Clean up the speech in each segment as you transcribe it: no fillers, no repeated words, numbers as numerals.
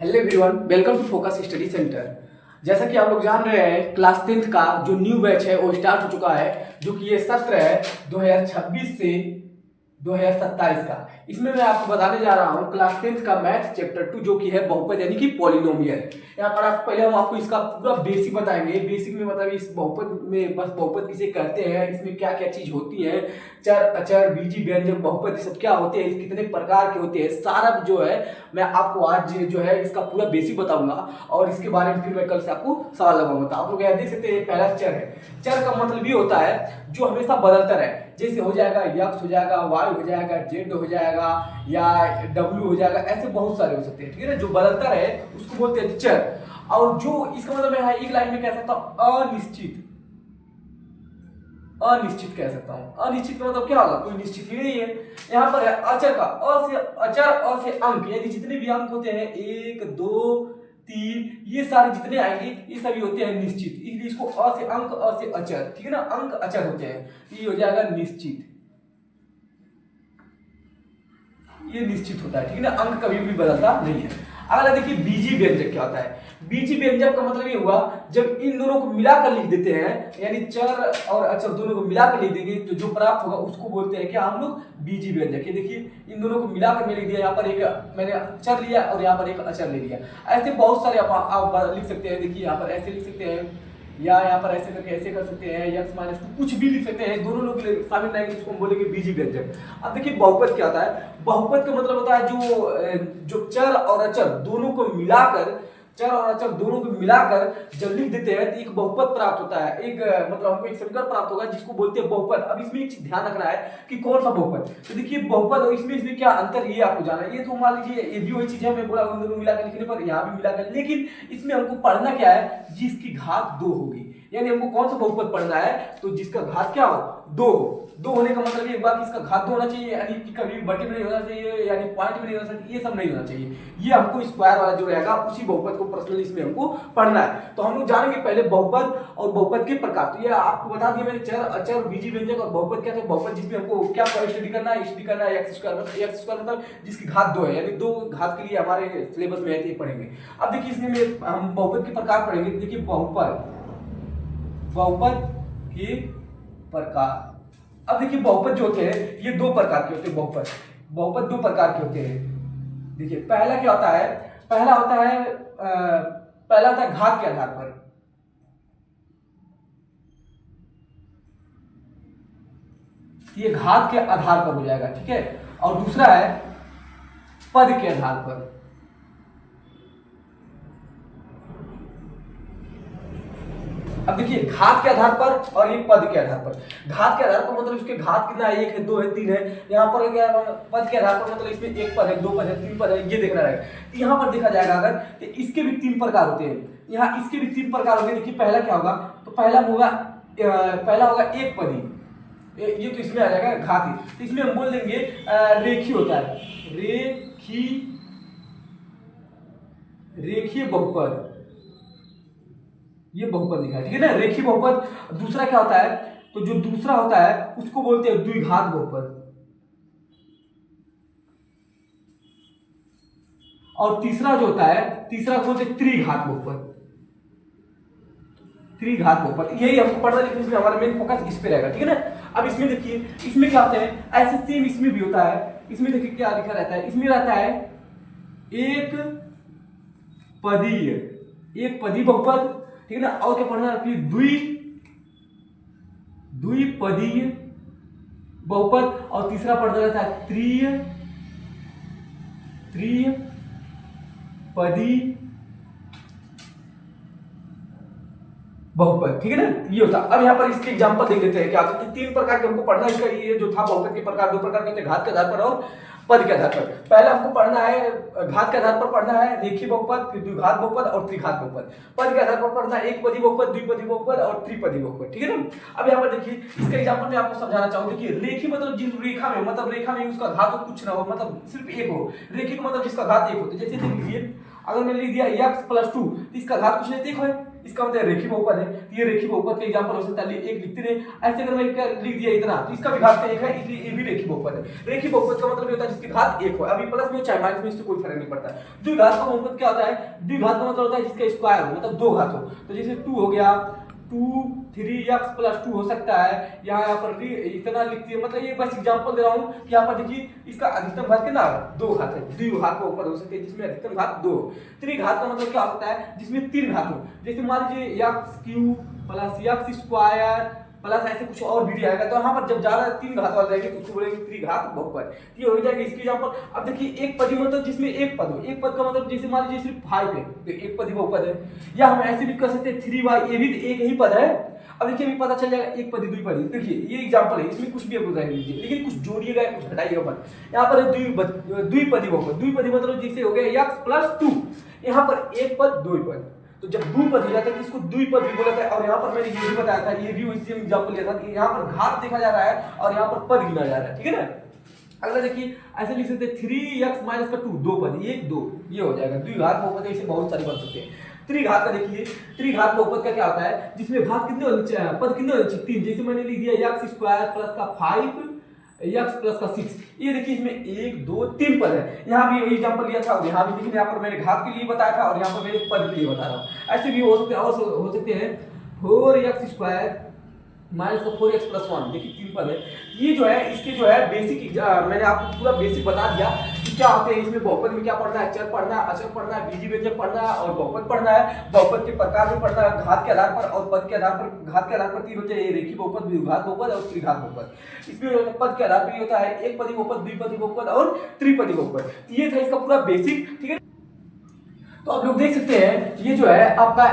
Hello everyone, welcome to focus study centre. जैसा कि आप लोग जान रहे हैं, क्लास 10th का जो न्यू बैच है वो स्टार्ट हो चुका है, जो कि ये सत्र है 2026 से 2027 का। इसमें मैं आपको बताने जा रहा हूँ क्लास 10th का मैथ चैप्टर 2, जो कि है बहुपद यानी कि पॉलिनोमियल। यहाँ पर आप पहले हम आपको इसका पूरा बेसिक बताएंगे। बेसिक में मतलब इस बहुपद में बस बहुपद किसे कहते हैं, इसमें क्या क्या चीज होती है, चर अचर बीजी व्यंजक बहुपद सब क्या होते हैं, कितने प्रकार के होते हैं, सारा जो है मैं आपको आज जो है इसका पूरा बेसिक बताऊंगा और इसके बारे में फिर मैं कल से आपको सवाल लगाऊंगा। आप लोग यहाँ देख सकते हैं, पहला चर है। चर का मतलब ये होता है जो हमेशा बदलता रहे, जैसे हो जाएगा यक्स हो जाएगा, वाई हो जाएगा, जेड हो जाएगा या डब्ल्यू हो जाएगा, ऐसे बहुत सारे हो सकते हैं। ठीक है ना, जो बदलता रहे उसको बोलते हैं चर। और जो इसका मतलब मैं एक लाइन में कह सकता हूँ अनिश्चित। अनिश्चित कह सकता हूं। अनिश्चित का मतलब क्या होगा, कोई निश्चित ही नहीं है। यहाँ पर है अचर का, अ से अचर, अ से अंक, यानी जितने भी अंक होते हैं 1 2 3 ये सारे जितने आएंगे ये सभी होते हैं निश्चित, इसलिए इसको अ से अंक, अ से अचर, ठीक है ना, अंक अचर होते हैं, ये हो जाएगा निश्चित। ये निश्चित होता है, ठीक है ना, अंक कभी भी बदलता नहीं है। अगला देखिए बीजी व्यंजक क्या होता है। बीजी व्यंजक का मतलब ये हुआ जब इन दोनों को मिलाकर लिख देते हैं, यानी चर और अचर दोनों को मिलाकर लिख देंगे तो जो प्राप्त होगा उसको बोलते हैं क्या हम लोग, बीजी व्यंजक। ये देखिए इन दोनों को मिलाकर मैंने लिख दिया, यहाँ पर एक मैंने चर लिया और यहाँ पर एक अचर ले लिया। ऐसे बहुत सारे आप लिख सकते हैं। देखिए यहाँ पर ऐसे लिख सकते हैं या यहाँ पर ऐसे करके ऐसे कर सकते हैं, x माइनस टू कुछ भी लिख सकते हैं, दोनों लोग शामिल रहेंगे, इसको हम बोलेंगे बीजी व्यंजक। अब देखिए बहुपद क्या होता है। बहुपद का मतलब होता है जो चर और अचर दोनों को मिलाकर, चर और अचर दोनों को मिलाकर जब लिख देते हैं तो एक बहुपद प्राप्त होता है। एक मतलब हमको एक समीकरण प्राप्त होगा जिसको बोलते हैं बहुपद। अब इसमें एक चीज ध्यान रखना है कि कौन सा बहुपद। तो देखिए बहुपद और इसमें क्या अंतर, ये आपको जाना है। ये तो मान लीजिए ये भी वही चीज है, मैं बोला उन दोनों मिलाकर लिखने पर, यहाँ भी मिलाकर, लेकिन इसमें हमको पढ़ना क्या है, जिसकी घात 2 होगी। यानी हमको कौन सा बहुपद पढ़ना है, तो जिसका घात क्या हो, 2 हो। 2 होने का मतलब ये हुआ कि इसका घात 2 होना चाहिए, यानी कि कभी बटे में नहीं होना चाहिए, यानी पॉइंट में नहीं होना चाहिए, ये सब नहीं होना चाहिए। ये हमको स्क्वायर वाला जो रहेगा उसी बहुपद को पर्सनली इसमें हमको पढ़ना है। तो हम लोग जानेंगे पहले बहुपद और बहुपद के प्रकार। तो ये आपको बता दिया मैंने, चर अचर बीजी व्यंजक और बहुपद क्या थे। बहुपद जिसमें हमको क्या स्टडी करना है, एक्स स्क्वायर मतलब जिसकी घात 2 है, यानी 2 घात के लिए हमारे सिलेबस में है, पढ़ेंगे। अब देखिए इसमें हम बहुपद के प्रकार पढ़ेंगे। देखिए बहुपद के प्रकार। अब देखिए बहुपद जो होते हैं ये 2 प्रकार के होते हैं। बहुपद 2 प्रकार के होते हैं। देखिए पहला क्या होता है, पहला होता है घात के आधार पर। ये घात के आधार पर हो जाएगा, ठीक है। और दूसरा है पद के आधार पर। अब देखिए घात के आधार पर और ये पद के आधार पर। घात के आधार पर मतलब इसके घात कितना है, 1 है, 2 है, 3 है। यहाँ पर क्या पद के आधार पर मतलब इसमें 1 पद है, 2 पद है, 3 पद है, ये देखना रहेगा। तो यहाँ पर देखा जाएगा अगर, तो इसके भी 3 प्रकार होते हैं। यहाँ इसके भी 3 प्रकार होंगे। देखिए पहला क्या होगा, तो पहला होगा एक पदी, ये तो इसमें आ जाएगा घाती। तो इसमें हम बोल देंगे रेखी होता है, रेखीय बहुपद, ये बहुपद लिखा है, ठीक है ना, रेखीय बहुपद। दूसरा क्या होता है, तो जो दूसरा होता है उसको बोलते हैं द्विघात बहुपद। और तीसरा जो होता है, तीसरा को बोलते हैं त्रिघात बहुपद। त्रिघात बहुपद यही हमको पढ़ना, लेकिन इसमें हमारा मेन फोकस इस पे रहेगा, ठीक है ना। अब इसमें देखिए इसमें क्या होते हैं, ऐसे सेम इसमें भी होता है। इसमें देखिए क्या लिखा रहता है, इसमें रहता है एक पदी बहुपद, ठीक है ना। और क्या पढ़ना है, द्विपदीय बहुपद। और तीसरा पढ़ना रहता है त्रिपदी बहुपद, ठीक है ना, ये होता। अब यहाँ पर इसके एग्जांपल देख लेते हैं क्या होता है। 3 प्रकार के हमको पढ़ना है। इसका ये जो था बहुपद के प्रकार 2 प्रकार के होते हैं, घात के आधार पर और पद के आधार पर। पहले हमको पढ़ना है घात के आधार पर पढ़ना है रेखीय बहुपद, फिर द्विघात बहुपद और त्रिघात बहुपद। पद के आधार पर पढ़ना है एक पदी बहुपद, द्विपदी बहुपद और त्रिपदी बहुपद, ठीक है ना। अब यहाँ पर देखिए इसका एग्जांपल मैं आपको समझाना चाहूंगा। देखिए रेखीय मतलब जिस रेखा में, मतलब रेखा में उसका घात कुछ ना हो, मतलब सिर्फ 1 हो। रेखीय का मतलब जिसका घात 1 हो। जैसे देख लीजिए अगर मैंने लिख दिया x + 2 तो इसका घात कुछ नहीं देखो है, इसका मतलब रेखीय बहुपद है, तो ये रेखीय बहुपद का एग्जांपल हो सकता है, एक लिखते रहे। ऐसे अगर मैं लिख दिया इतना तो इसका भी घात 1 है, इसलिए ये भी रेखीय बहुपद है। रेखीय बहुपद का मतलब ये होता है जिसकी घात 1 हो, अभी प्लस में चाहे माइनस में इससे कोई फर्क नहीं पड़ता। द्विघात का बहुपद क्या होता है? द्विघात का मतलब होता है जिसका स्क्वायर हो, मतलब दो घात हो। तो जैसे 2 हो गया, 2 3x + 2 हो सकता है। यहाँ पर भी इतना लिखती है, मतलब ये बस एग्जांपल दे रहा हूँ कि यहाँ पर देखिए इसका अधिकतम घात कितना है? 2 घात है। द्विघात का ऊपर हो सकते हैं जिसमें अधिकतम घात 2। त्रिघात का मतलब क्या होता है? जिसमें 3 घात हो। जैसे मान लीजिए x³ + x² प्लस ऐसे कुछ और भी आएगा, तो यहाँ पर जब ज्यादा 3 घात वाला रहेगी तो उसको बोलेंगे त्रिघात बहुपद। ये हो जाएगा इसकी एग्जांपल। अब देखिए एक पदी मतलब जिसमें एक पद हो, एक पद का मतलब जैसे मान लीजिए सिर्फ 5 है तो एक पदी बहुपद है। या हम ऐसे भी कर सकते हैं 3y, ये भी एक ही पद है। अब देखिए अभी पता चल जाएगा एक पदी द्विपदी। देखिए ये एग्जांपल है, इसमें कुछ भी आप बताइए लीजिए, लेकिन कुछ जोड़िएगा कुछ घटाइएगा मत। यहाँ पर द्विपदी बहुपद, द्विपदी मतलब जैसे हो गया x + 2, यहाँ पर एक पद दो पद, तो जब द्विपद हो जाता है तो इसको द्विपद भी बोला जाता है। और यहाँ पर मैंने ये भी बताया था, ये भी उसी एग्जांपल लिया था कि यहाँ पर घात देखा जा रहा है और यहाँ पर पद गिना जा रहा है, ठीक है ना। अगला देखिए ऐसे लिख सकते हैं 3x - 2 दो पद, 1 2, ये हो जाएगा द्विघात बहुपद। ऐसे बहुत सारे बन सकते हैं। त्रिघात का देखिए, त्रिघात बहुपद का क्या होता है? जिसमें घात कितने होने चाहिए? पद कितने होने चाहिए? 3। जैसे मैंने लिख दिया x² + 5 x + 6, ये देखिए इसमें 1 2 3 पद है। यहाँ भी वही एग्जांपल लिया था और यहाँ भी देखिए यहाँ पर मैंने घात के लिए बताया था और यहाँ पर मैंने पद के लिए बता रहा हूँ। ऐसे भी हो सकते हैं, और हो सकते हैं 4x² - 4x + 1, देखिए 3 पद है। ये जो है इसके जो है बेसिक, मैंने आपको पूरा बेसिक बता दिया कि क्या होते हैं इसमें। बहुपद में क्या पढ़ना है? चर पढ़ना है, अचर पढ़ना है, बीजी व्यंजक पढ़ना है और बहुपद पढ़ना है। बहुपद के प्रकार भी पढ़ना है, घात के आधार पर और पद के आधार पर। घात के आधार पर 3 होते हैं, रेखीय बहुपद, द्विघात बहुपद और त्रिघात बहुपद। इसमें पद के आधार पर होता है एक पदी बहुपद, द्विपदी बहुपद और त्रिपदी बहुपद। ये था इसका पूरा बेसिक, ठीक है। तो आप लोग देख सकते हैं ये जो है आपका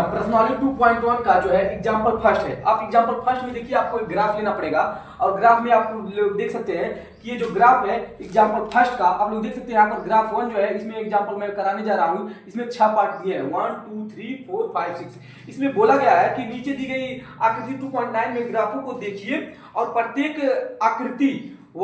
प्रश्नावली 2.1 का जो है एग्जांपल फर्स्ट है। आप एग्जांपल फर्स्ट में देखिए आपको एक ग्राफ लेना पड़ेगा और ग्राफ में आप लोग देख सकते हैं कि ये जो ग्राफ है एग्जांपल फर्स्ट का, आप लोग देख सकते हैं यहाँ पर ग्राफ 1 जो है, इसमें एग्जांपल मैं कराने जा रहा हूँ। इसमें 6 पार्ट दिए हैं, 1 2 3 4 5 6। इसमें बोला गया है कि नीचे दी गई आकृति 2.9 में ग्राफों को देखिए और प्रत्येक आकृति y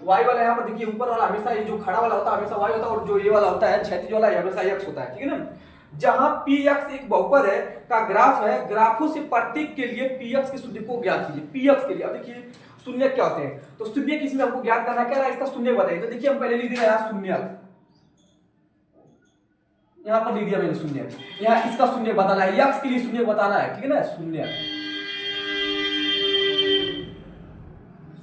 वाला यहाँ पर देखिए, ऊपर वाला हमेशा ये जो खड़ा वाला होता है हमेशा y होता है और जो ये वाला होता है क्षैतिज वाला ये हमेशा x होता है, ठीक है ना। जहां px एक बहुपद है का ग्राफ है, ग्राफों से प्रत्येक के लिए px के शून्य को ज्ञात कीजिए। px के लिए अब देखिए शून्य क्या होते हैं, तो शून्य किसमें हमको ज्ञात करना है, क्या है इसका शून्य बताइए। तो देखिए हम पहले लिख दिया यहाँ शून्य, यहाँ पर लिख दिया मैंने शून्य, यहाँ इसका शून्य बताना है, x के लिए शून्य बताना है, ठीक है ना। शून्य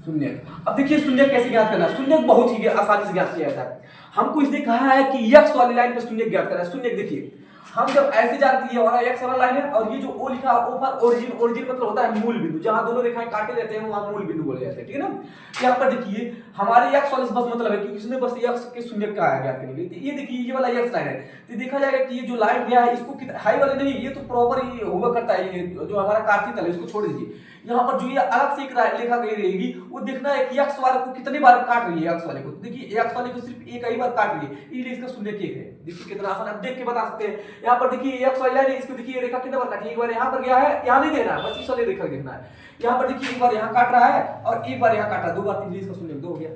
शून्य। अब देखिए शून्य कैसे ज्ञात करना है। शून्य बहुत ही आसानी से ज्ञात किया जाता है। हमको इसने कहा है कि x वाली लाइन पर शून्य ज्ञात करना है। शून्य देखिए हम जब ऐसे जाती है और x वाला लाइन है और ये जो o लिखा है ओ पर ओरिजिन, ओरिजिन मतलब होता है मूल बिंदु, जहां दोनों रेखाएं काटे रहते हैं वहां मूल बिंदु बोले जाते हैं, ठीक है ना। यहाँ पर देखिए हमारे x वाले से बस मतलब है कि इसने बस x के शून्य का ज्ञात करने के लिए। ये देखिए ये वाला x लाइन है, तो देखा जाएगा कि ये जो लाइन गया है इसको हाई वाले नहीं, ये तो प्रॉपर ही हुआ करता है। ये जो हमारा कार्तीय तल है इसको छोड़ दीजिए। यहाँ पर जो ये अलग से एक रेखा गई रहेगी वो देखना है कि x वाले को कितनी बार काट रही है। x वाले को देखिए x वाले को सिर्फ एक ही बार काट रही है, इसलिए इसका शून्य एक है। देखिए कितना आसान, आप देख के बता सकते हैं। यहाँ पर देखिए x वाली लाइन है, इसको देखिए रेखा कितने बार काटी, एक बार यहाँ पर गया है, यहाँ नहीं देना है, बस इस वाली रेखा देखना है। यहाँ पर देखिए एक बार यहाँ काट रहा है और एक बार यहाँ काट रहा है, 2 बार, 3 इसका शून्य 2 हो गया।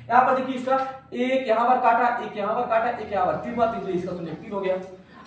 यहाँ पर देखिए इसका एक यहाँ पर काटा, एक यहाँ पर काटा, एक यहाँ पर, 3 बार 3 इसका शून्य 3 हो गया।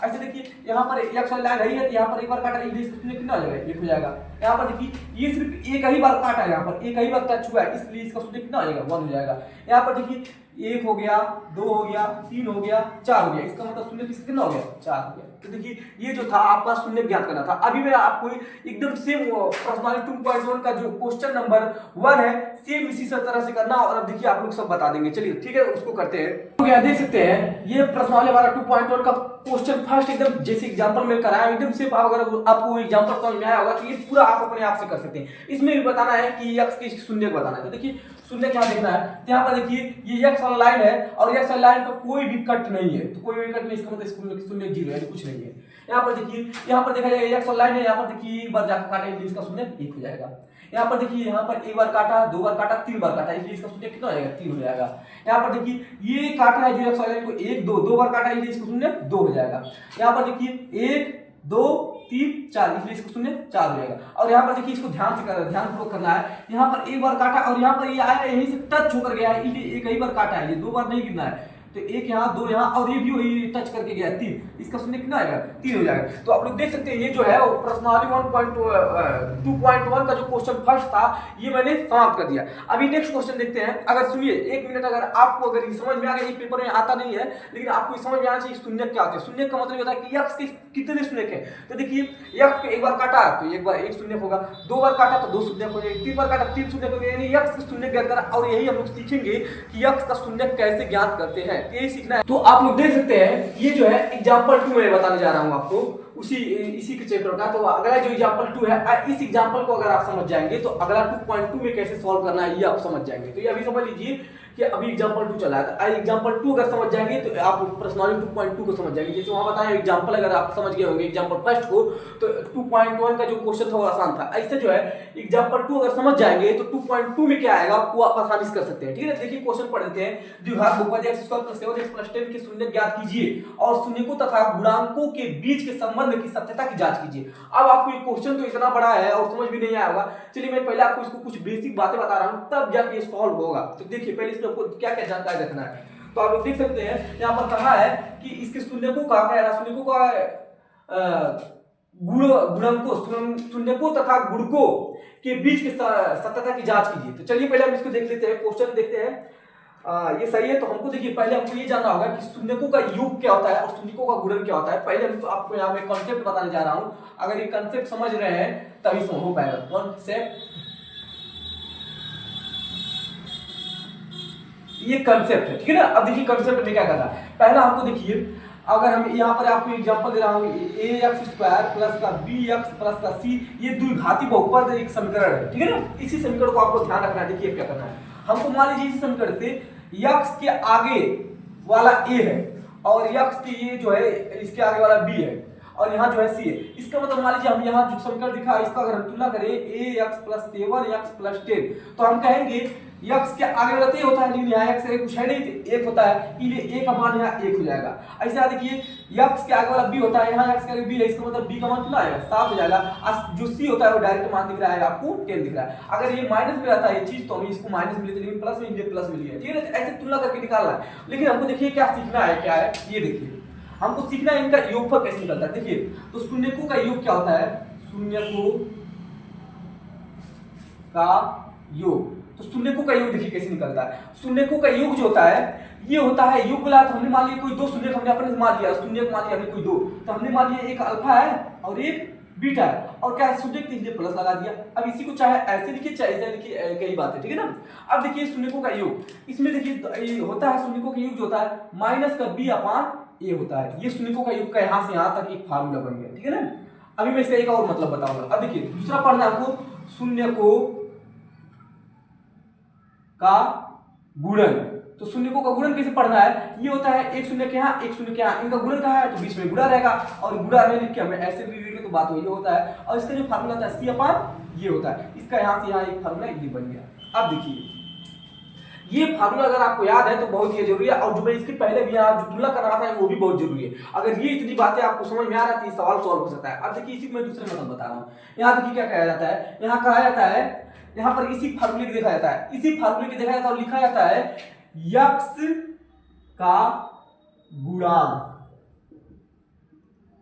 ऐसे देखिए यहाँ पर x वाली लाइन रही है, यहाँ पर एक बार काटा, इसलिए इसका शून्य कितना हो जाएगा, 1 हो जाएगा। यहाँ पर देखिए ये सिर्फ एक ही बार काटा है, यहाँ पर एक ही बार टच हुआ है, इसलिए इसका शून्य कितना हो जाएगा, 1 हो जाएगा। यहाँ पर देखिए 1 हो गया, 2 हो गया, 3 हो गया, 4 हो गया, इसका मतलब शून्य कितना हो गया, 4 हो गया। तो देखिए ये जो था आपका शून्य ज्ञात करना था। अभी मैं आपको एकदम सेम प्रश्नावली 2.1 का जो क्वेश्चन नंबर 1 है सेम इसी तरह से करना, और अब देखिए आप लोग सब बता देंगे। चलिए ठीक है उसको करते हैं। तो क्या देख सकते हैं ये प्रश्नावली हमारा 2.1 का क्वेश्चन फर्स्ट एकदम जैसे एग्जांपल में कराया, एकदम सिर्फ अगर आपको एग्जांपल समझ में आया होगा तो ये पूरा आप अपने आप से कर सकते हैं। इसमें भी बताना है कि x के शून्य बताना है। तो देखिए शून्य क्या देखना है, तो यहाँ पर देखिए ये x वाला लाइन है और x वाला लाइन पर कोई भी कट नहीं है, तो कोई भी कट नहीं, इसका मतलब शून्य 0 है, कुछ नहीं है। यहाँ पर देखिए, यहाँ पर देखा जाएगा x वाला लाइन है, यहाँ पर देखिए एक बार जाकर काटा इसलिए इसका शून्य 1 हो जाएगा। यहाँ पर देखिए यहाँ पर एक बार काटा, 2 बार काटा, 3 बार काटा, इसलिए इसका शून्य कितना हो जाएगा, 3 हो जाएगा। यहाँ पर देखिए ये काटा है जो x वाले को 1 2 बार काटा, इसलिए इसका शून्य 2 हो जाएगा। यहाँ पर देखिए 1 2 3 4, इसलिए इसका शून्य 4 हो जाएगा। और यहाँ पर देखिए इसको ध्यान से ध्यानपूर्वक करना है। यहाँ पर एक बार काटा और यहाँ पर ये आया यहीं से टच होकर गया है, इसलिए एक ही बार काटा है, ये 2 बार नहीं गिनना है। तो एक यहाँ, दो यहाँ, और ये भी वही टच करके गया 3, इसका शून्य कितना आएगा 3 हो जाएगा। तो आप लोग देख सकते हैं ये जो है प्रश्नावली 1.2.1 का जो क्वेश्चन फर्स्ट था ये मैंने समाप्त कर दिया। अभी नेक्स्ट क्वेश्चन देखते हैं। अगर सुनिए 1 मिनट, अगर आपको अगर ये समझ में आ गया, ये पेपर में आता नहीं है लेकिन आपको समझ में आना चाहिए शून्य क्या होता है। शून्य का मतलब होता है कि x के कितने शून्य है। तो देखिए x को एक बार काटा तो एक बार एक शून्य होगा, 2 बार काटा तो 2 शून्य हो जाएगा, 3 बार काटा 3 शून्य हो गया, यानी x का शून्य ज्ञात करना। और यही हम लोग सीखेंगे कि x का शून्य कैसे ज्ञात करते हैं, यही सीखना है। तो आप लोग देख सकते हैं ये जो है एग्जांपल 2 में बताने जा रहा हूं आपको इसी के चैप्टर का। तो अगला जो एग्जांपल 2 है, इस एग्जांपल को अगर आप समझ जाएंगे तो अगला 2.2 में कैसे सॉल्व करना है ये आप समझ जाएंगे। तो ये अभी समझ लीजिए कि अभी एग्जांपल 2 चला है, तो एग्जांपल 2 अगर समझ जाएंगे तो आप प्रश्नावली 2.2 को समझ जाएंगे। जैसे वहां बताया एग्जांपल अगर आप समझ गए होंगे एग्जांपल फर्स्ट को, तो 2.1 का जो क्वेश्चन था वो आसान था। ऐसे जो है एग्जांपल 2 अगर समझ जाएंगे तो 2.2 में क्या आएगा वो आप आसानी से कर सकते हैं। ठीक है, देखिए क्वेश्चन पढ़ देते हैं। द्विघात बहुपद x² + 7x + 10 के शून्य ज्ञात कीजिए और शून्यकों तथा गुणांकों के बीच के संबंध की सत्यता की जांच कीजिए। अब आपको ये क्वेश्चन तो इतना बड़ा है और समझ भी नहीं आया होगा। चलिए मैं पहले आपको इसको कुछ बेसिक बातें बता रहा हूं, तब जाके ये सॉल्व होगा। तो देखिए पहले इसमें आपको क्या क्या जानकारी रखना है। तो आप लोग देख सकते हैं यहाँ पर कहा है कि इसके शून्यकों का क्या है, शून्यकों का शून्यकों तथा गुणकों के बीच के सत्यता की जांच कीजिए। तो चलिए पहले हम इसको देख लेते हैं, क्वेश्चन देखते हैं। ये सही है तो हमको देखिए पहले हमको ये जानना होगा कि शून्यकों का योग क्या होता है और शून्यकों का गुणन क्या होता है। पहले हम तो आपको यहाँ में कॉन्सेप्ट बताने जा रहा हूं, अगर ये कॉन्सेप्ट समझ रहे हैं तभी हो पाएगा। कॉन्सेप्ट, ये कॉन्सेप्ट है, ठीक है ना। अब देखिए कॉन्सेप्ट में क्या करना है। पहला हमको देखिए, अगर हम यहाँ पर आपको एग्जांपल दे रहा हूँ ax² + bx + c, ये द्विघाती बहुपद एक समीकरण है, ठीक है ना। इसी समीकरण को आपको ध्यान रखना है। देखिए क्या करना है, हमको मान लीजिए इस समीकरण से x के आगे वाला a है और x के ये जो है इसके आगे वाला b है और यहाँ जो है c है। इसका मतलब मान लीजिए हम यहाँ जो समीकरण दिखा है इसका अगर हम तुलना करें ax + 7x + 10, तो हम कहेंगे x के आगे वाला तो होता है लेकिन यहाँ x कुछ है नहीं तो 1 होता है, इसलिए a का मान यहाँ 1 हो जाएगा। ऐसे देखिए x के आगे वाला b होता है, यहाँ x के आगे b है, इसका मतलब b का मान कितना आएगा 7 हो जाएगा। जो c होता है वो डायरेक्ट मान दिख रहा है आपको 10 दिख रहा है। अगर ये माइनस में रहता है ये चीज तो हम इसको माइनस में लेते, लेकिन प्लस में ये प्लस में लिया, ठीक है ना। ऐसे तुलना करके निकालना है। लेकिन हमको देखिए क्या सीखना है, क्या है ये देखिए, हमको सीखना है इनका योगफल कैसे निकलता है। देखिए तो शून्यकों का योग क्या होता है, शून्यकों का योग। तो शून्यकों का योग देखिए कैसे निकलता है। शून्यकों का योग जो होता है ये होता है योग बोला तो हमने मान लिया कोई 2 शून्य हमने अपने मान लिया, शून्य मान लिया हमने कोई 2, तो हमने मान लिया एक अल्फा है और एक बीटा है और क्या है शून्य के लिए प्लस लगा दिया। अब इसी को चाहे ऐसे लिखिए चाहे ऐसे लिखिए, कई बात है, ठीक है ना। अब देखिए शून्यकों का योग, इसमें देखिए होता है शून्यकों का योग जो होता है -b/a होता है। ये शून्यकों का योग का यहाँ से यहाँ तक एक फार्मूला बन गया, ठीक है ना। अभी मैं इसका एक और मतलब बताऊंगा। अब देखिए दूसरा पढ़ना आपको, शून्यकों का गुणन। तो शून्यकों का गुणन कैसे पढ़ना है, ये होता है एक शून्य के यहाँ एक शून्य के यहाँ, इनका गुणन कहा है तो बीच में गुणा रहेगा और गुणा नहीं लिख के हमें ऐसे भी लिख के तो बात वही होता है। और इसका जो फार्मूला होता है c/, ये होता है, इसका यहाँ से यहाँ एक फार्मूला ये बन गया। अब देखिए ये फार्मूला अगर आपको याद है तो बहुत ही जरूरी है, और जो मैं इसके पहले भी यहाँ जो तुलना कर रहा था वो भी बहुत जरूरी है। अगर ये इतनी बातें आपको समझ में आ रहा है तो सवाल सॉल्व हो सकता है। अब देखिए इसी को मैं दूसरे मतलब बता रहा हूँ। यहाँ देखिए क्या कहा जाता है, यहाँ कहा जाता है, यहाँ पर इसी फार्मूले को देखा जाता है, इसी फार्मूले को देखा जाता है और लिखा जाता है x का गुणांक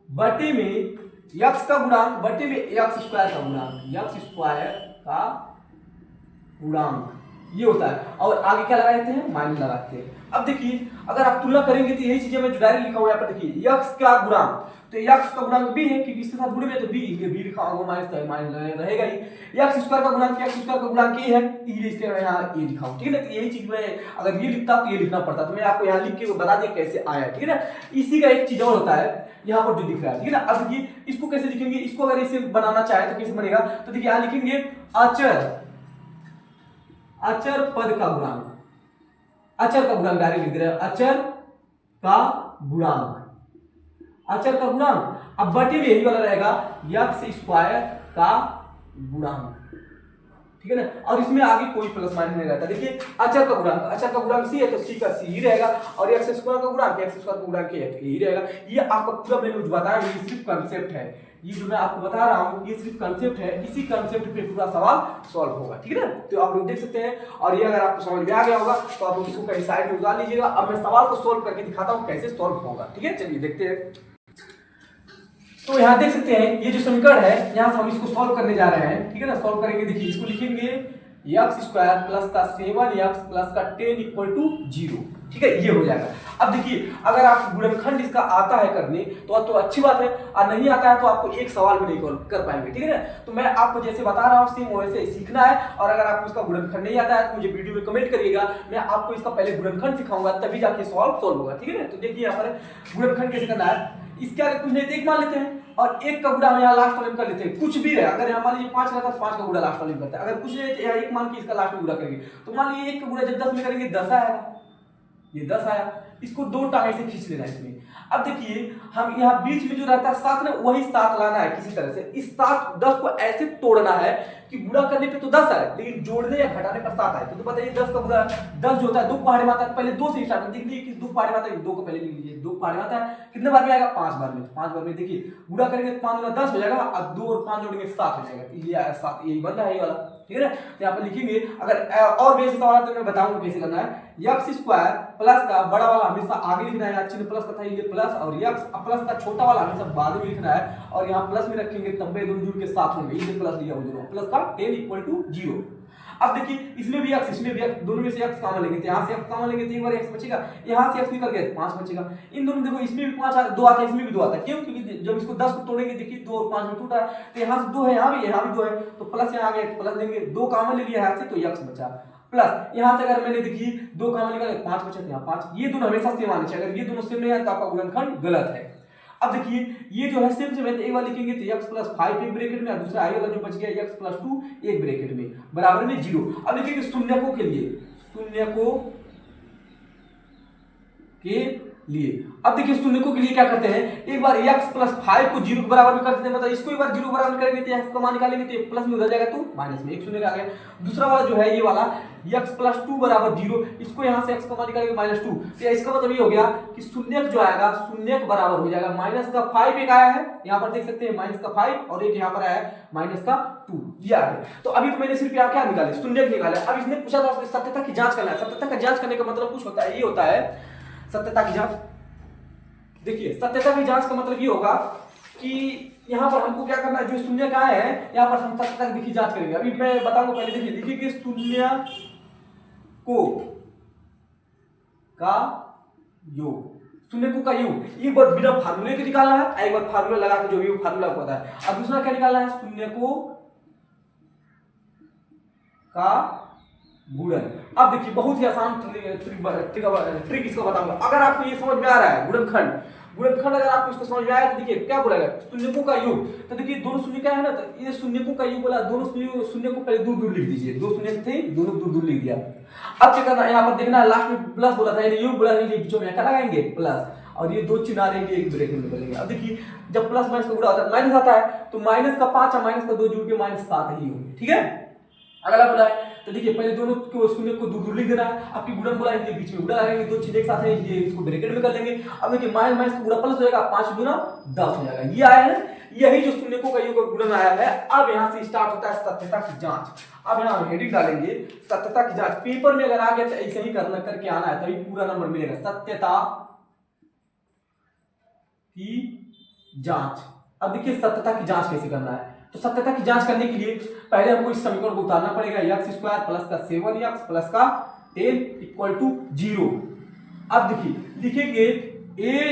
बटे में x का गुणांक बटे में x² का गुणांक, x² का गुणांक ये होता है। और आगे क्या लगा देते हैं, माइनस लगाते हैं। अब देखिए अगर आप तुलना करेंगे तो यही चीजें मैं डायरेक्ट लिखा हूं यहाँ पर। देखिए x का गुणांक, तो x का गुणांक b है क्योंकि इसके साथ जुड़े हुए तो b लिखा होगा, माइनस रहेगा ही। x² का गुणांक, x² का गुणांक a है इसलिए इसके यहाँ a लिखा हूं, ठीक है ना। तो यही चीज मैं अगर ये लिखता तो ये लिखना पड़ता, तो मैं आपको यहाँ लिख के बता दिया कैसे आया, ठीक है ना। इसी का एक चीज और होता है यहाँ पर जो दिख रहा है, ठीक है ना। अब देखिए इसको कैसे लिखेंगे, इसको अगर इसे बनाना चाहे तो कैसे बनेगा, तो देखिए यहाँ लिखेंगे अचर पद का गुणांक, अचर का गुणांक डायरेक्ट लिख दे रहे हैं, अचर का गुणांक, अचर का गुणांक। अब बटे में यही वाला रहेगा x² का गुणांक, ठीक है ना। और इसमें आगे कोई प्लस माइनस नहीं रहता। देखिए अचर का गुणांक सी है तो सी का सी ही रहेगा, और एक्स स्क्वायर का गुणांक ए है तो यही रहेगा। ये आपका पूरा मैंने बताया, ये सिर्फ कंसेप्ट है, ये जो मैं आपको बता रहा हूँ ये सिर्फ कंसेप्ट है, इसी कंसेप्ट पे पूरा सवाल सॉल्व होगा, ठीक है ना। तो आप लोग देख सकते हैं, और ये अगर आपको समझ में आ गया होगा तो आप लोग इसको कहीं साइड में उतार लीजिएगा। अब मैं सवाल को सॉल्व करके दिखाता हूँ कैसे सॉल्व होगा, ठीक है। चलिए देखते हैं। तो यहाँ देख सकते हैं ये जो समीकरण है, यहाँ से हम इसको सॉल्व करने जा रहे हैं, ठीक है ना। सॉल्व करेंगे, देखिए इसको लिखेंगे एक्स स्क्वायर प्लस का 7x प्लस का 10 इक्वल टू 0, ठीक है, ये हो जाएगा। अब देखिए अगर आप गुणनखंड इसका आता है करने तो अच्छी बात है, और नहीं आता है तो आपको एक सवाल भी नहीं कर पाएंगे, ठीक है ना। तो मैं आपको जैसे बता रहा हूँ सेम वैसे सीखना है, और अगर आपको इसका गुणनखंड नहीं आता है तो मुझे वीडियो में कमेंट करिएगा, मैं आपको इसका पहले गुणनखंड सिखाऊंगा तभी जाके सॉल्व होगा, ठीक है ना। तो देखिए यहाँ पर गुणनखंड कैसे करना है, इसके आगे कुछ नहीं तो एक मान लेते हैं, और एक का गुणा हम यहाँ लास्ट वाले में कर लेते हैं, कुछ भी रहे। अगर यहाँ मान लीजिए 5 रहता तो 5 का गुणा लास्ट वाले में करते हैं, अगर कुछ नहीं यहाँ एक मान के इसका लास्ट में गुणा करेंगे तो मान लीजिए 1 का गुणा जब 10 में करेंगे 10 आएगा, ये 10 आया, इसको 2 टाइम से खींच लेना है इसमें। अब देखिए हम यहाँ बीच में जो रहता है 7 ना, वही 7 लाना है किसी तरह से, इस 7 10 को ऐसे तोड़ना है कि गुणा करने पे तो 10 आए लेकिन जोड़ने या घटाने पर 7 आए। तो बताइए 10 का गुणा 10 जो होता है 2 पहाड़ी माता है, पहले 2 से स्टार्ट कर देखिए कि 2 पहाड़ी माता है, 2 को पहले लिख लीजिए, 2 पहाड़ी माता है कितने बार में आएगा 5 बार में। 5 बार में देखिए गुणा करेंगे तो 5 गुना 10 हो जाएगा, और 2 और 5 जोड़ेंगे 7 हो जाएगा, ये 7 यही बन रहा है ये वाला, ठीक है ना। तो यहाँ पर लिखेंगे, अगर और भी ऐसे सवाल तो मैं बताऊंगा कैसे करना है। एक्स स्क्वायर प्लस का बड़ा वाला हमेशा आगे लिखना है, चिन्ह प्लस का था ये प्लस, और एक्स प्लस का छोटा वाला हमेशा बाद में लिखना है, और यहाँ प्लस में रखेंगे तब दोनों जुड़ के साथ होंगे, इसे प्लस लिया वो दोनों प्लस का 10 इक्वल टू 0। अब देखिए इसमें भी x इसमें भी x, दोनों में से x कॉमन लेंगे तो यहाँ से x कॉमन लेंगे तो एक बार x बचेगा, यहाँ से x निकल गया 5 बचेगा। इन दोनों देखो इसमें भी 5 2 आता है, इसमें भी 2 आता है, क्यों? क्योंकि जब इसको 10 को तोड़ेंगे देखिए 2 और 5 में टूटा है, तो यहाँ से 2 है, यहाँ भी 2 है, तो प्लस यहाँ आ गया, प्लस लेंगे, 2 कॉमन ले लिया यहाँ से तो x बचा, प्लस यहाँ से अगर मैंने देखिए 2 कॉमन निकाले 5 बचा, यहाँ 5, ये दोनों हमेशा सेम आने चाहिए, अगर ये दोनों सेम नहीं आए तो आपका गुणनखंड गलत है। अब देखिए ये जो है सेम से एक बार लिखेंगे तो x प्लस 5 एक ब्रैकेट में, और दूसरा आई वाला जो बच गया x प्लस 2 एक ब्रैकेट में बराबर में 0। अब देखिए शून्यकों के लिए अब देखिए शून्यकों के लिए क्या करते हैं, एक बार x प्लस 5 को 0 के बराबर में कर देते हैं, मतलब इसको एक बार 0 के बराबर में करेंगे तो x का मान निकालेंगे तो प्लस में उधर जाएगा तो माइनस में, एक शून्य आ गया। दूसरा वाला जो है ये वाला x प्लस 2 बराबर 0, इसको यहाँ से x का मान निकालेंगे -2, तो इसका मतलब ये हो गया कि शून्यक जो आएगा शून्यक बराबर हो जाएगा माइनस का 5 एक आया है, यहाँ पर देख सकते हैं माइनस का 5 और एक यहाँ पर आया है माइनस का 2, ये आ गया। तो अभी तो मैंने सिर्फ यहाँ क्या निकाले, शून्यक निकाला। अब इसने पूछा था सत्यता की जांच करना है, सत्यता का जांच करने का मतलब कुछ होता है, ये होता है सत्यता की जांच। देखिए सत्यता की जांच का मतलब ये होगा कि यहाँ पर हमको क्या करना है, जो शून्य का है यहाँ पर हम सत्यता की जांच करेंगे। अभी मैं बताऊंगा, पहले देखिए लिखिए शून्य को का योग, शून्य को का योग एक बार बिना फार्मूले के निकालना है, एक बार फार्मूला लगा के जो भी फार्मूला होता है। अब दूसरा क्या निकालना है, शून्य को का गुणन। अब देखिए बहुत ही आसान ट्रिक इसको बताऊंगा। अगर आपको ये समझ में आ रहा है गुणनखंड अगर आपको इसको समझ में आया तो देखिए क्या बोलेगा, शून्यकों का योग। तो देखिए दोनों शून्य क्या है ना, तो ये शून्यकों का योग बोला, दोनों शून्य को पहले दूर दूर लिख दीजिए, 2 शून्य थे दोनों दूर दूर लिख दिया। अब क्या करना है, यहाँ पर देखना लास्ट में प्लस बोला था, योग बोला था, बीचों में क्या लगाएंगे प्लस, और ये 2 चिन्ह रहेंगे एक ब्रैकेट में बनेंगे। अब देखिए जब प्लस माइनस का गुणा होता है माइनस आता है, तो माइनस का 5 और माइनस का 2 जोड़ के -7 ही होंगे, ठीक है। अगला बोला है तो देखिए पहले दोनों को शून्य को दूर दूर लिख देना है, आपकी गुणन बोला है बीच में गुणा लगाएंगे, 2 चिन्ह एक साथ है, ये इसको ब्रैकेट में कर लेंगे। अब देखिए माइनस माइनस का गुणा प्लस हो जाएगा, 5 गुना 10 हो जाएगा, ये आया है, यही जो शून्यकों का योग और गुणन आया है। अब यहाँ से स्टार्ट होता है सत्यता की जांच। अब यहाँ हम हेडिंग डालेंगे सत्यता की जांच। पेपर में अगर आ गया तो ऐसे ही करके आना है, तभी पूरा नंबर मिलेगा, सत्यता की जांच। अब देखिए सत्यता की जांच कैसे करना है, तो सत्यता की जांच करने के लिए पहले हमको इस समीकरण को उतारना पड़ेगा, x स्क्वायर प्लस का 7x प्लस का 10 इक्वल टू 0। अब देखिए लिखेंगे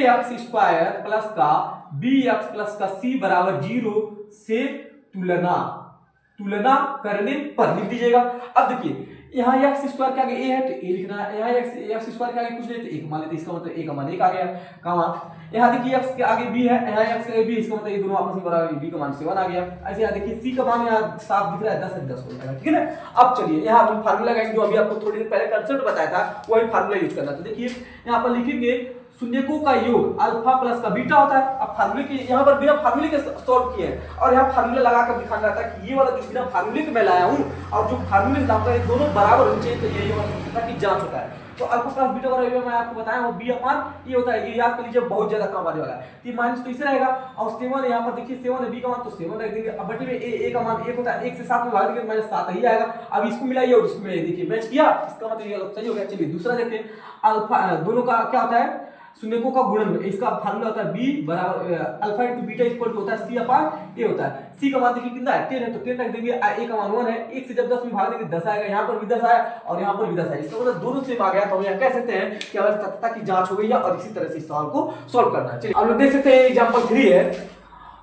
ax स्क्वायर प्लस का bx प्लस का c बराबर 0 से तुलना करने पर लिख दीजिएगा। अब देखिए यहाँ x स्क्वायर के आगे a है तो a लिखना है, यहाँ x स्क्वायर के आगे कुछ नहीं तो 1 मान लेते, इसका मतलब a का मान 1 आ गया, कहाँ यहाँ देखिए x के आगे b है, यहाँ x के आगे b, इसका मतलब ये दोनों आपस में बराबर, b का मान 7 आ गया। ऐसे यहाँ देखिए c का मान यहाँ साफ दिख रहा है 10 है 10 हो जाएगा, ठीक है ना। अब चलिए यहाँ हम फार्मूला लगाएंगे, जो अभी आपको थोड़ी देर पहले कंसेप्ट बताया था वही फार्मूला यूज करना। तो देखिए यहाँ पर लिखेंगे शून्यकों का योग अल्फा प्लस का बीटा होता है। अब फार्मूले की यहाँ पर बिना फार्मूले के सॉल्व किए हैं और यहाँ फार्मूले लगा कर दिखाना रहता है कि ये वाला जो बिना फार्मूले के मैं लाया हूँ और जो फार्मूले लाऊंगा ये दोनों बराबर होने चाहिए, तो ये वाला सत्यता की जांच होता है। तो अल्फा प्लस बीटा बराबर मैं आपको बताया हूँ बी अपान ये होता है, ये याद कर लीजिए, बहुत ज्यादा काम आने वाला है। तो माइनस तो इसे रहेगा और 7 यहाँ पर देखिए 7 है, बी का मान तो 7 रख देंगे। अब बटे में ए का मान 1 होता है, 1 से 7 में भाग देंगे माइनस 7 ही आएगा। अब इसको मिलाइए और इसको मिलाइए, देखिए मैच किया, इसका मतलब ये सही हो गया। चलिए दूसरा देखते हैं, अल्फा दोनों का क्या होता है, शून्यकों का गुणन, इसका फार्मूला होता है बी बराबर alpha into beta equal to होता है सी अपान ए होता है। सी का मान देखिए कितना है 10 है, तो 10 रख देंगे। ए का मान 1 है, 1 से जब 10 में भाग देंगे 10 आएगा, यहाँ पर भी 10 आया और यहाँ पर भी 10 आया, इसका मतलब दोनों सेम आ गया। तो हम यहाँ कह सकते हैं कि हमारी सत्यता की जांच हो गई है और इसी तरह से इस सवाल को सॉल्व करना है। चलिए आप लोग देख सकते हैं एग्जांपल 3 है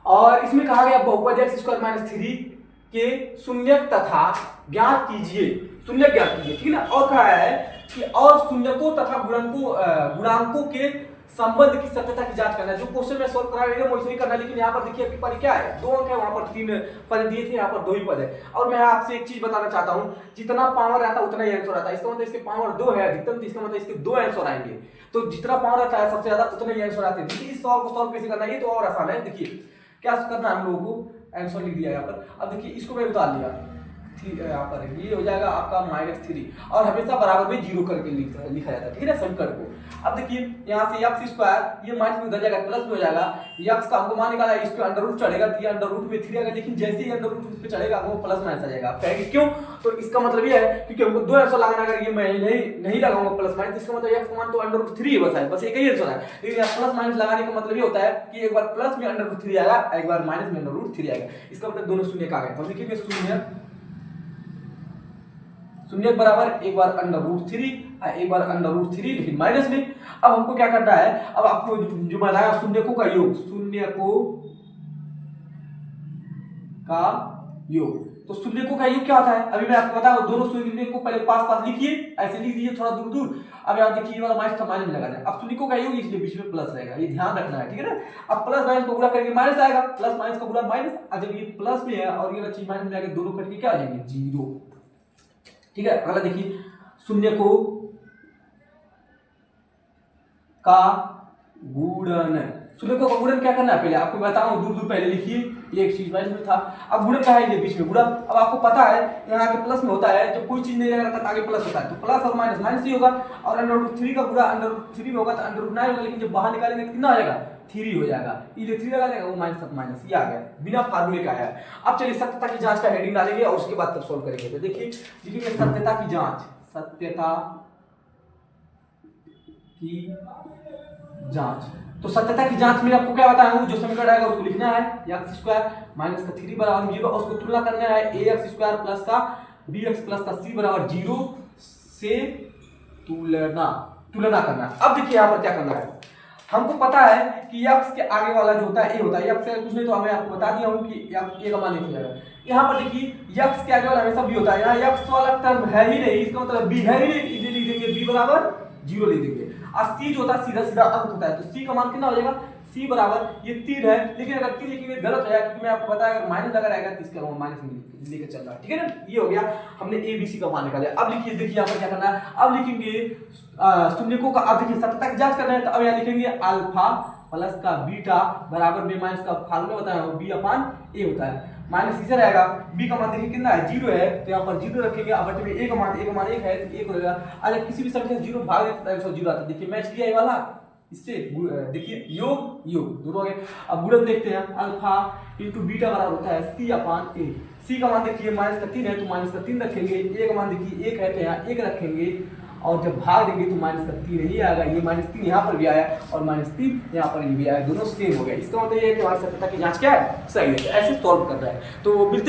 और इसमें कहा गया बहुपद x² - 3 के शून्यक तथा ज्ञात कीजिए, शून्यक ज्ञात कीजिए, ठीक है ना। और कहा है कि और शून्यकों तथा गुणांकों के संबंध की सत्यता की जांच करना है। जो क्वेश्चन में सॉल्व करा रहे वैसे ही करना है, लेकिन यहाँ पर देखिए आपके पास क्या है, 2 अंक है, वहां पर 3 पद दिए थे, यहाँ पर 2 ही पद है। और मैं आपसे एक चीज बताना चाहता हूँ, जितना पावर रहता है उतना ही आंसर आता है। इसका मतलब इसके पावर 2 है अधिकतम, तो इसका मतलब इसके 2 आंसर आएंगे। तो जितना पावर रहता है सबसे ज्यादा उतना ही आंसर आते हैं। देखिए इस सवाल को सॉल्व कैसे करना है, ये तो और आसान है। देखिए क्या करना है, हम लोगों को आंसर लिख दिया यहाँ पर। अब देखिए इसको मैं उतार लिया, यहाँ पर ये हो जाएगा आपका -3 और हमेशा बराबर में 0 करके लिखा जाता है, ठीक है ना, समीकरण को। अब देखिए यहाँ से x² ये माइनस में उधर जाएगा, प्लस में हो जाएगा। x का हमको मान निकाला है, इस पे अंडर रूट चढ़ेगा तो ये अंडर रूट में 3 आएगा, लेकिन जैसे ही अंडर रूट पे चढ़ेगा वो प्लस माइनस आ जाएगा। आप कहेंगे क्यों, तो इसका मतलब ये है क्योंकि हमको 2 आंसर लगाना, अगर ये मैं नहीं लगाऊंगा प्लस माइनस, इसका मतलब x का मान तो अंडर रूट 3 बस है, बस एक ही आंसर है। लेकिन यहाँ प्लस माइनस लगाने का मतलब ये होता है कि एक बार प्लस में अंडर रूट 3 आएगा, एक बार माइनस में अंडर रूट 3 आएगा। इसका मतलब दोनों शून्य का आ गए। तो देखिए शून्य बराबर एक बार अंडर रूट 3 एक बार अंडर रूट 3, लेकिन माइनस में। अब हमको क्या करना है, अब आपको जो बनाया शून्यकों का योग, शून्यकों का योग, तो शून्यकों का योग क्या होता है, अभी मैं आपको बताऊं। दोनों शून्य को पहले पास लिखिए, ऐसे लिख दीजिए थोड़ा दूर दूर। अब यहाँ देखिए ये वाला माइनस था, माइनस में लगाना है। अब शून्यकों का योग इसलिए बीच में प्लस रहेगा, ये ध्यान रखना है, ठीक है ना। अब प्लस माइनस को गुणा करके माइनस आएगा, प्लस माइनस का गुणा माइनस। जब ये प्लस में है और ये वाला चीज माइनस में आके दोनों कट के क्या आ जाएंगे 0, ठीक है। अगला देखिए शून्यकों का गुणन, शून्यकों का गुणन क्या करना है पहले आपको बताऊं, दूर दूर पहले लिखिए। ये एक चीज माइनस में था, अब गुणन क्या है, ये बीच में गुणा। अब आपको पता है यहाँ के प्लस में होता है, जब कोई चीज नहीं रहता तो आगे प्लस होता है, तो प्लस और माइनस माइनस ही होगा। और अंडर रूट 3 का गुणा अंडर रूट 3 में होगा तो अंडर रूट 9 होगा, लेकिन जब बाहर निकालेंगे कितना आ जाएगा 3 हो जाएगा। ये 3 लगा देगा वो माइनस ये आ गया, बिना फार्मूले का आया। अब चलिए सत्यता की जांच का हेडिंग डालेंगे और उसके बाद तब सॉल्व करेंगे। तो देखिए सत्यता की जांच, सत्यता की जांच। तो सत्यता की जांच में आपको क्या बताया हूं, जो समीकरण आएगा उसको लिखना है, x² माइनस का 3 बराबर 0, और उसको तुलना करना है ax² प्लस का bx प्लस का c बराबर 0 से तुलना करना। अब देखिए यहाँ पर क्या करना है, हमको पता है कि x के आगे वाला जो होता है a होता है, x से कुछ नहीं तो हमें आपको बता दिया हूं कि a का मान 1 हो जाएगा। यहाँ पर देखिए x के आगे वाला हमेशा b होता है, यहाँ x वाला टर्म है ही नहीं, इसका मतलब b है ही नहीं, इसे लिख देंगे b बराबर 0 लिख देंगे। और c जो होता है सीधा सीधा अंक होता है, तो c का मान कितना हो जाएगा, c बराबर ये 3 है, लेकिन अगर 3 लिखेंगे गलत हो जाएगा, क्योंकि मैं आपको बताया अगर माइनस लगा रहेगा तो इसका माइनस लेके चल रहा है, ठीक है ना। ये हो गया, हमने a b c का मान निकाला। अब लिखिए, देखिए यहाँ पर क्या करना है, अब लिखेंगे शून्यकों का, अब देखिए सत्यता की जांच करना है, तो अब यहाँ लिखेंगे अल्फा प्लस का बीटा बराबर में माइनस का फार्मूला बताया हूं b अपान a होता है, माइनस इसे रहेगा। b का मान देखिए कितना है 0 है, तो यहाँ पर 0 रखेंगे। अब बटे में a का मान 1 है तो 1 होगा। अगर किसी भी संख्या से 0 भाग देते तो 0 आता है। देखिए मैच किया ये वाला, इससे देखिए योग दोनों हो गए। अब गुणन देखते हैं, अल्फा इंटू बीटा बराबर होता है c अपान a। c का मान देखिए माइनस का 3 है तो माइनस का 3 रखेंगे, a का मान देखिए 1 है तो यहाँ 1 रखेंगे, और जब भाग देंगे तो माइनस का 3 ही आएगा। ये -3 यहाँ पर भी आया और -3 यहाँ पर भी आया, दोनों सेम हो गया। इसका मतलब ये है कि हमारी सत्यता की जांच क्या है, सही है। ऐसे सॉल्व कर रहा है। तो